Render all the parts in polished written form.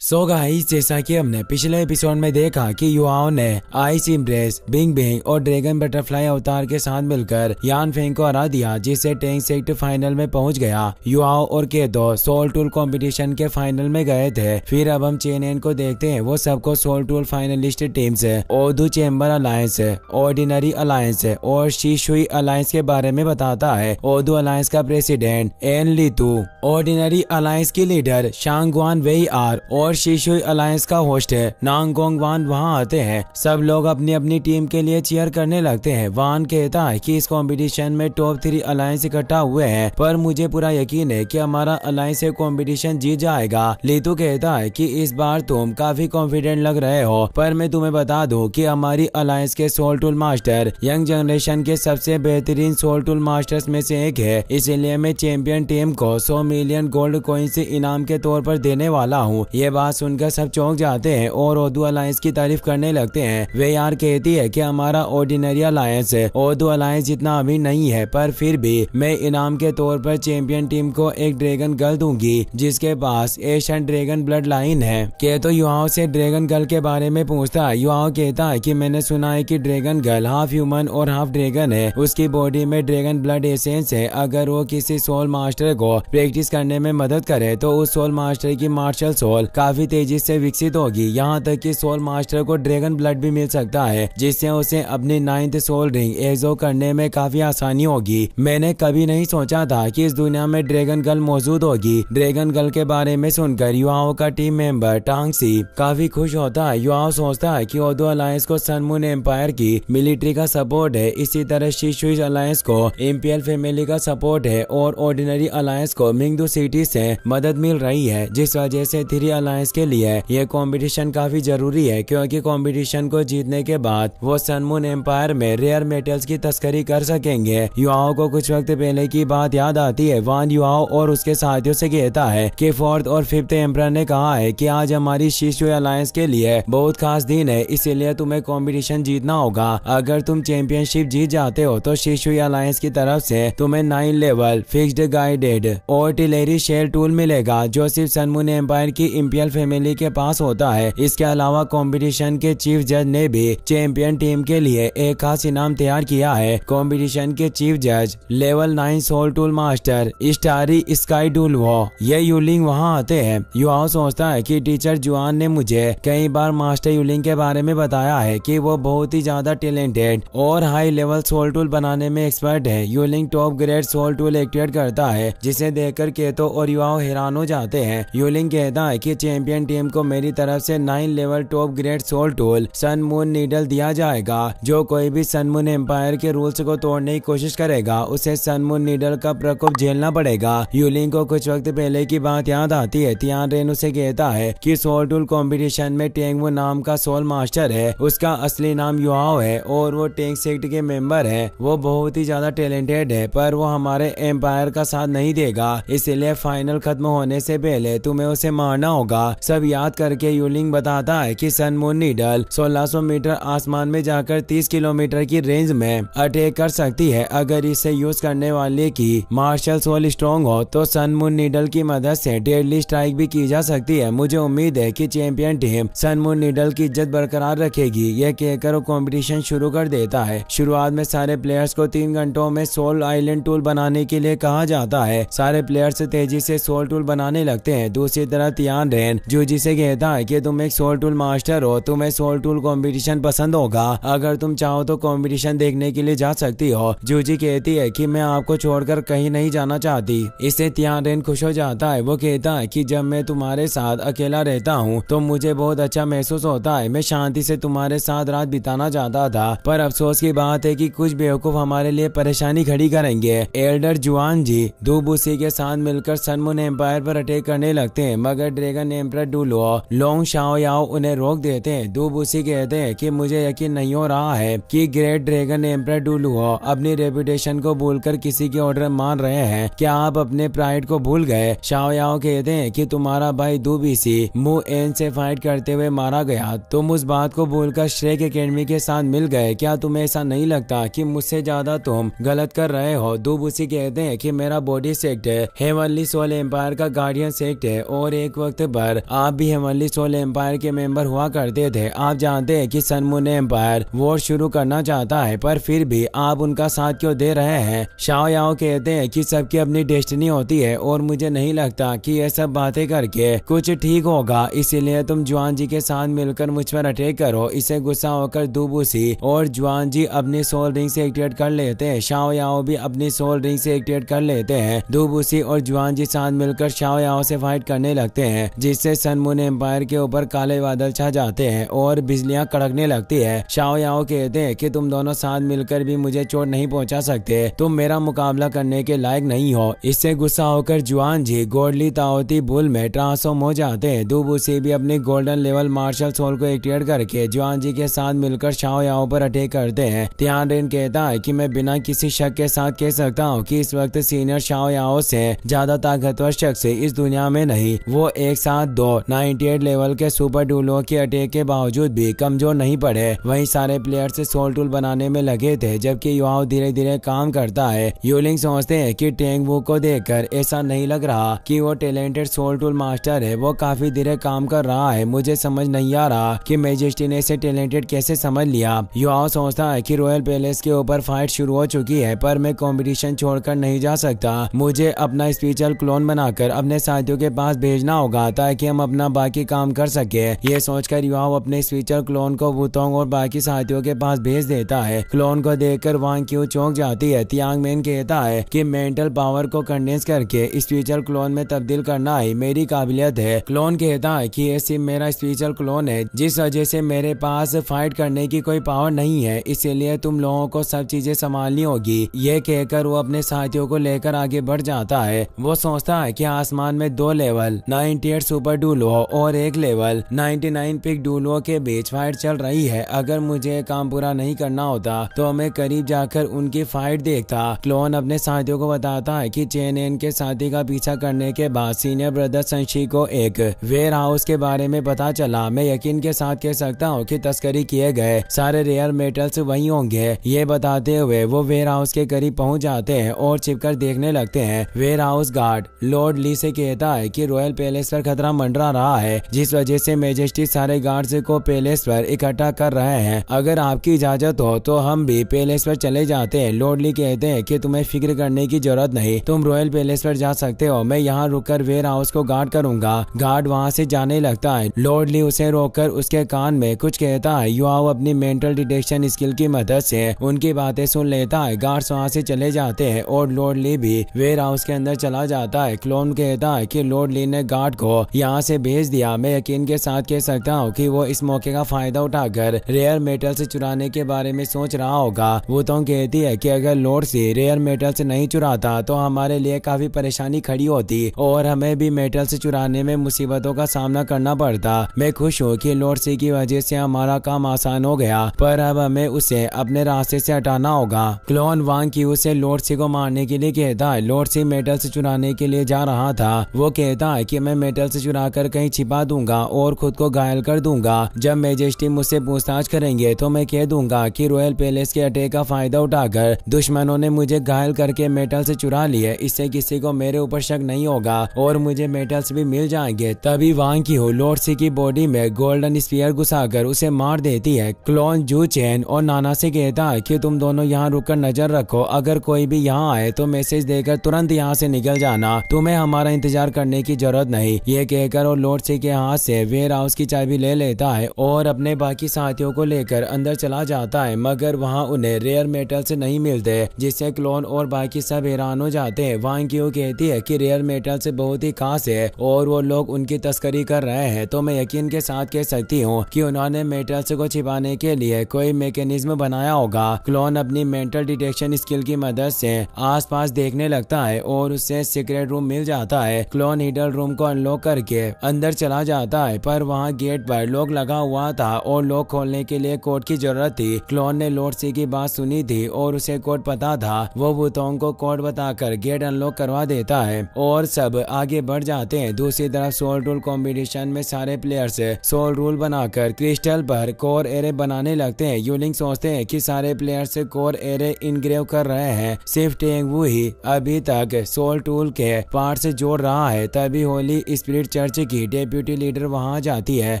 So guys, जैसा कि हमने पिछले एपिसोड में देखा कि युवाओं ने आइस इम्प्रेस, बिंग बिंग और ड्रैगन बटरफ्लाई अवतार के साथ मिलकर यान फेंग को हरा दिया, जिससे टैंक सेक्ट फाइनल में पहुंच गया। युवाओं और केतो सोल टूल कंपटीशन के फाइनल में गए थे। फिर अब हम चेनेन को देखते हैं। वो सबको सोल टूल फाइनलिस्ट टीम्स ओदू चेम्बर अलायंस, ऑर्डिनरी अलायंस और शीशुई अलायंस के बारे में बताता है। ओदू अलायंस का प्रेसिडेंट एन लितू, ऑर्डिनरी अलायंस की लीडर शांगवान वेई आर और शीशुई अलायंस का होस्ट है नांगोंग वान वहां आते हैं। सब लोग अपनी अपनी टीम के लिए चीयर करने लगते हैं। वान कहता है कि इस कंपटीशन में टॉप 3 अलायंस इकट्ठा हुए हैं, पर मुझे पूरा यकीन है कि हमारा अलायंस ये कंपटीशन जीत जाएगा। लीतू कहता है कि इस बार तुम काफी कॉन्फिडेंट लग रहे हो, पर मैं तुम्हें बता दूं कि हमारी अलायंस के soul tool master young generation के सबसे बेहतरीन सोल टूल मास्टर्स में से एक है। इसलिए मैं चैंपियन टीम को 100 मिलियन गोल्ड कॉइन से इनाम के तौर पर देने वाला हूँ। ये बात सुनकर सब चौंक जाते हैं और ओदू अलायंस की तारीफ करने लगते हैं। वे यार कहती है कि हमारा ऑर्डिनरी अलायंस ओदू अलायंस जितना अभी नहीं है, पर फिर भी मैं इनाम के तौर पर चैंपियन टीम को एक ड्रैगन गर्ल दूंगी जिसके पास एशियन ड्रैगन ब्लड लाइन है। केतो युवाओं से ड्रैगन गर्ल के बारे में पूछता है। युवाओं कहता है कि मैंने सुना है कि ड्रैगन गर्ल हाफ ह्यूमन और हाफ ड्रैगन है। उसकी बॉडी में ड्रैगन ब्लड एसेंस है। अगर वो किसी सोल मास्टर को प्रैक्टिस करने में मदद करे तो उस सोल मास्टर की मार्शल सोल काफी तेजी से विकसित होगी। यहाँ तक कि सोल मास्टर को ड्रैगन ब्लड भी मिल सकता है, जिससे उसे अपनी 9th सोल रिंग एग्जो करने में काफी आसानी होगी। मैंने कभी नहीं सोचा था कि इस दुनिया में ड्रैगन गर्ल मौजूद होगी। ड्रैगन गर्ल के बारे में सुनकर युवाओं का टीम मेंबर टांगसी काफी खुश होता है। युवाओं सोचता है कि ओदो अलायंस को सन मून एम्पायर की मिलिट्री का सपोर्ट है। इसी तरह शीशुई अलायंस को इंपियल फैमिली का सपोर्ट है और ऑर्डिनरी अलायंस को मिंगदू सिटी से मदद मिल रही है, जिस वजह से 3 अलायंस के लिए यह कंपटीशन काफी जरूरी है, क्योंकि कंपटीशन को जीतने के बाद वो सन मून एम्पायर में रेयर मेटल्स की तस्करी कर सकेंगे। युवाओं को कुछ वक्त पहले की बात याद आती है। वान युवाओं और उसके साथियों से कहता है कि 4th और 5th एम्परर ने कहा है कि आज हमारी शीशुई अलायंस के लिए बहुत खास दिन है, इसीलिए तुम्हें कंपटीशन जीतना होगा। अगर तुम चैंपियनशिप जीत जाते हो तो शीशुई अलायंस की तरफ से तुम्हें 9 level fixed guided artillery shell tool मिलेगा, जो सिर्फ सन मून एम्पायर की इंपियल फैमिली के पास होता है। इसके अलावा कंपटीशन के चीफ जज ने भी चैंपियन टीम के लिए एक खास इनाम तैयार किया है। कंपटीशन के चीफ जज level 9 soul tool master starry sky tool वो ये यूलिंग वहां आते हैं। युवाओं सोचता है कि टीचर जुआन ने मुझे कई बार मास्टर यूलिंग के बारे में बताया है कि वो बहुत ही ज्यादा टैलेंटेड और हाई लेवल सोल टूल बनाने में एक्सपर्ट है। यूलिंग top grade soul tool activate करता है, जिसे देखकर केतो और युवाओं हैरान हो जाते हैं। यूलिंग कहता है कि चैंपियन टीम को मेरी तरफ से 9 level top grade soul tool sun moon needle दिया जाएगा। जो कोई भी सन मून एम्पायर के रूल्स को तोड़ने की कोशिश करेगा उसे सन मून नीडल का प्रकोप झेलना पड़ेगा। यूलिंग को कुछ वक्त पहले की बात याद आती है। तियान रेन उसे कहता है कि सोल टूल कंपटीशन में टेंगवू नाम का सोल मास्टर है। उसका असली नाम युआओ है और वो टेंग सेक्ट के मेंबर है। वो बहुत ही ज्यादा टैलेंटेड है, पर वो हमारे एम्पायर का साथ नहीं देगा, इसलिए फाइनल खत्म होने से पहले तुम्हें उसे मारना होगा। सब याद करके यूलिंग बताता है कि सन मून नीडल 1600 मीटर आसमान में जाकर 30 किलोमीटर की रेंज में अटैक कर सकती है। अगर इसे यूज करने वाले की मार्शल सोल स्ट्रॉन्ग हो तो सन मून नीडल की मदद से डेडली स्ट्राइक भी की जा सकती है। मुझे उम्मीद है कि champion team sun moon needle की इज्जत बरकरार रखेगी। यह कहकर वो कंपटीशन शुरू कर देता है। शुरुआत में सारे प्लेयर्स को 3 घंटों में सोल आइलैंड टूल बनाने के लिए कहा जाता है। सारे प्लेयर्स तेजी से सोल टूल बनाने लगते हैं। दूसरी तरफ तियान रेन जूजी से कहता है कि तुम एक सोल टूल मास्टर हो, तुम्हें सोल टूल कंपटीशन पसंद होगा। अगर तुम चाहो तो कंपटीशन देखने के लिए जा सकती हो। जूजी कहती है कि मैं आपको छोड़कर कहीं नहीं जाना चाहती। इससे तियान रेन खुश हो जाता है। वो कहता है कि जब मैं तुम्हारे साथ अकेला रहता हूँ तो मुझे बहुत अच्छा महसूस होता है। मैं शांति से तुम्हारे साथ रात बिताना चाहता था, पर अफसोस की बात है कि कुछ बेवकूफ हमारे लिए परेशानी खड़ी करेंगे। एल्डर जुआन जी दुबुसी के साथ मिलकर सन मून एम्पायर पर अटैक करने लगते हैं, मगर ड्रैगन एम्परर डुलो लोंग शाओ याओ उन्हें रोक देते हैं। दुबुसी कहते हैं कि मुझे यकीन नहीं हो रहा है कि ग्रेट ड्रैगन एम्परर डुलुओ अपनी रेपुटेशन को भूलकर किसी के ऑर्डर मान रहे हैं। क्या आप अपने प्राइड को भूल गए? शाओ याओ कहते हैं कि तुम्हारा भाई दुबीसी मु एन से फाइट करते हुए मारा गया, तुम उस बात को भूलकर श्रेक एकेडमी के साथ मिल गए। क्या तुम्हें ऐसा नहीं लगता कि मुझसे ज्यादा तुम गलत कर रहे हो? दुबुसी कहते हैं कि मेरा body sect heavenly soul empire का गार्डियन सेक्ट है और एक वक्त पर पर आप भी हेवनली सोल एम्पायर के मेंबर हुआ करते थे। आप जानते हैं कि सन मून एम्पायर वॉर शुरू करना चाहता है, पर फिर भी आप उनका साथ क्यों दे रहे हैं? शाओ याओ कहते हैं कि सबकी अपनी डेस्टिनी होती है और मुझे नहीं लगता कि ये सब बातें करके कुछ ठीक होगा, इसीलिए तुम जुआन जी के साथ मिलकर मुझ पर अटैक करो। इसे गुस्सा होकर दुबुसी और जुआन जी अपनी सोल रिंग से एक्टिवेट कर लेते हैं। शाओ याओ भी अपनी सोल रिंग से एक्टिवेट कर लेते हैं। दुबुसी और जुआन जी साथ मिलकर शाओ याओ से फाइट करने लगते हैं, जिससे सन मून एम्पायर के ऊपर काले बादल छा जाते हैं और बिजलियां कड़कने लगती है। शाओ याओ कहते हैं कि तुम दोनों साथ मिलकर भी मुझे चोट नहीं पहुंचा सकते, तुम मेरा मुकाबला करने के लायक नहीं हो। इससे गुस्सा होकर जुआन जी गोल्डली ताओती बुल में ट्रांसफॉर्म हो जाते हैं। दुबुसी भी अपनी गोल्डन लेवल मार्शल सोल को एक्टिवेट करके जुआन जी के साथ मिलकर शाओ याओ पर अटैक करते हैं। तियानरिन कहता है कि मैं बिना किसी शक के साथ कह सकता हूँ कि इस वक्त सीनियर शाओ याओ से ज्यादा ताकतवर शख्स इस दुनिया में नहीं। वो एक साथ 98 लेवल के सुपर डुओ के अटैक के बावजूद भी कमजोर नहीं पड़े। वहीं सारे प्लेयर्स सोल टूल बनाने में लगे थे, जबकि युआओ धीरे धीरे काम करता है। यूलिंग सोचते हैं कि टेंग वू को देखकर ऐसा नहीं लग रहा कि वो टैलेंटेड सोल टूल मास्टर है, वो काफी धीरे काम कर रहा है। मुझे समझ नहीं आ रहा कि मेजेस्टी ने इसे टैलेंटेड कैसे समझ लिया। युआओ सोचता है कि रॉयल पैलेस के ऊपर फाइट शुरू हो चुकी है, पर मैं कंपटीशन छोड़कर नहीं जा सकता। मुझे अपना स्पेशल क्लोन बनाकर अपने साथियों के पास भेजना होगा ताकि हम अपना बाकी काम कर सके। ये सोचकर युआओ अपने स्पेशल क्लोन को वुतोंग और बाकी साथियों के पास भेज देता है। क्लोन को देखकर वांग क्यू चौंक जाती है। तियांग मेन कहता है कि मेंटल पावर को कंडेंस करके स्पेशल क्लोन में तब्दील करना ही मेरी काबिलियत है। क्लोन कहता है कि ये सिर्फ मेरा स्पेशल क्लोन है, जिस वजह से मेरे पास फाइट करने की कोई पावर नहीं है, इसीलिए तुम लोगों को सब चीजें संभालनी होगी। ये कहकर वो अपने साथियों को लेकर आगे बढ़ जाता है। वो सोचता है कि आसमान में 2 लेवल 98 सुपर डुओ और 1 लेवल 99 पिक डुओ के बीच फाइट चल रही है। अगर मुझे काम पूरा नहीं करना होता तो मैं करीब जाकर उनकी फाइट देखता। क्लोन अपने साथियों को बताता है कि चेन एन के साथी का पीछा करने के बाद सीनियर ब्रदर संशी को एक वेयर हाउस के बारे में पता चला। मैं यकीन के साथ कह सकता हूँ कि तस्करी किए गए सारे रेयर मेटल्स वही होंगे। ये बताते हुए वो वेयर हाउस के करीब पहुंच जाते हैं और छिपकर देखने लगते हैं। वेयर हाउस गार्ड लॉर्ड ली से कहता है कि रॉयल पैलेस पर खतरा मंडरा रहा है, जिस वजह से मेजेस्टी सारे गार्ड्स को पैलेस पर इकट्ठा कर रहे हैं। अगर आपकी इजाजत हो तो हम भी पैलेस पर चले जाते हैं। लॉर्ड ली कहते हैं कि तुम्हें फिक्र करने की जरूरत नहीं, तुम रॉयल पैलेस पर जा सकते हो, मैं यहाँ रुककर वेयर हाउस को गार्ड करूंगा। गार्ड वहाँ से जाने लगता है। लॉर्ड ली उसे रोककर उसके कान में कुछ कहता है। युआओ अपनी मेंटल डिटेक्शन स्किल की मदद से उनकी बातें सुन लेता है। गार्ड्स वहाँ से चले जाते हैं और लॉर्ड ली भी वेयर हाउस के अंदर चला जाता है। क्लोन कहता है कि लॉर्ड ली ने गार्ड को यहाँ से भेज दिया। मैं यकीन के साथ कह सकता हूँ कि वो इस मौके का फायदा उठाकर रेयर मेटल से चुराने के बारे में सोच रहा होगा। वो तो कहती है कि अगर लॉर्ड सी रेयर मेटल से नहीं चुराता तो हमारे लिए काफी परेशानी खड़ी होती और हमें भी मेटल से चुराने में मुसीबतों का सामना करना पड़ता। मैं खुश हूँ कि लॉर्ड सी की वजह से हमारा काम आसान हो गया, पर अब हमें उसे अपने रास्ते से हटाना होगा। क्लोन वांग क्यू से लॉर्ड सी को मारने के लिए कहता है। लॉर्ड सी मेटल से चुराने के लिए जा रहा था। वो कहता है कि मैं मेटल से चुरा कर कहीं छिपा दूंगा और खुद को घायल कर दूंगा। जब मेजेस्टी मुझसे पूछताछ करेंगे तो मैं कह दूंगा कि रॉयल पैलेस के अटैक का फायदा उठाकर दुश्मनों ने मुझे घायल करके मेटल से चुरा लिए। इससे किसी को मेरे ऊपर शक नहीं होगा और मुझे मेटल्स भी मिल जाएंगे। तभी वांग क्यू लॉर्ड सी की बॉडी में गोल्डन स्फीयर घुसाकर उसे मार देती है। क्लोन जू चेन और नाना से कहता है कि तुम दोनों यहाँ रुककर नजर रखो, अगर कोई भी यहाँ आए तो मैसेज देकर तुरंत यहाँ से निकल जाना, तुम्हें हमारा इंतजार करने की जरूरत नहीं। ये कहकर और लॉर्ड सी के हाथ से वेयर हाउस की चाबी ले लेता है और अपने बाकी साथियों को लेकर अंदर चला जाता है, मगर वहाँ उन्हें रेयर मेटल्स नहीं मिलते, जिससे क्लोन और बाकी सब हैरान हो जाते हैं। वांग क्यू कहती है कि रेयर मेटल्स बहुत ही खास है और वो लोग उनकी तस्करी कर रहे हैं, तो मैं यकीन के साथ कह सकती हूँ कि उन्होंने मेटल्स को छिपाने के लिए कोई मैकेनिज्म बनाया होगा। क्लोन अपनी मेंटल डिटेक्शन स्किल की मदद से आसपास देखने लगता है और उसे सीक्रेट रूम मिल जाता है। क्लोन हिडन रूम को अनलॉक करके अंदर चला जाता है, पर वहाँ गेट पर लॉक लगा हुआ था और लॉक खोलने के लिए कोड की जरूरत थी। क्लोन ने लॉर्ड सी की बात सुनी थी और उसे कोड पता था। वो वुतोंग को कोड बताकर गेट अनलॉक करवा देता है और सब आगे बढ़ जाते हैं। दूसरी तरफ सोल रूल कॉम्पिटिशन में सारे प्लेयर्स सोल रूल बनाकर क्रिस्टल पर कोर एरे बनाने लगते हैं। यूलिंग सोचते हैं कि सारे प्लेयर्स कोर एरे इनग्रेव कर रहे हैं, सिर्फ टेंग वू ही अभी तक सोल टूल के पार्ट से जोड़ रहा है। तभी होली स्पिरिट चर्च की डेप्यूटी लीडर वहां जाती है।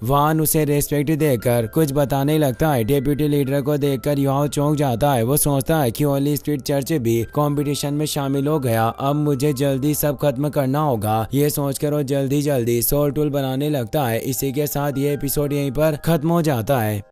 वान उसे रेस्पेक्ट देकर कुछ बताने लगता है। डेप्यूटी लीडर को देखकर युआओ चौंक जाता है। वो सोचता है कि होली स्पिरिट चर्च भी कंपटीशन में शामिल हो गया, अब मुझे जल्दी सब खत्म करना होगा। ये सोचकर वो जल्दी सोल टूल बनाने लगता है। इसी के साथ ये एपिसोड यहीं पर खत्म हो जाता है।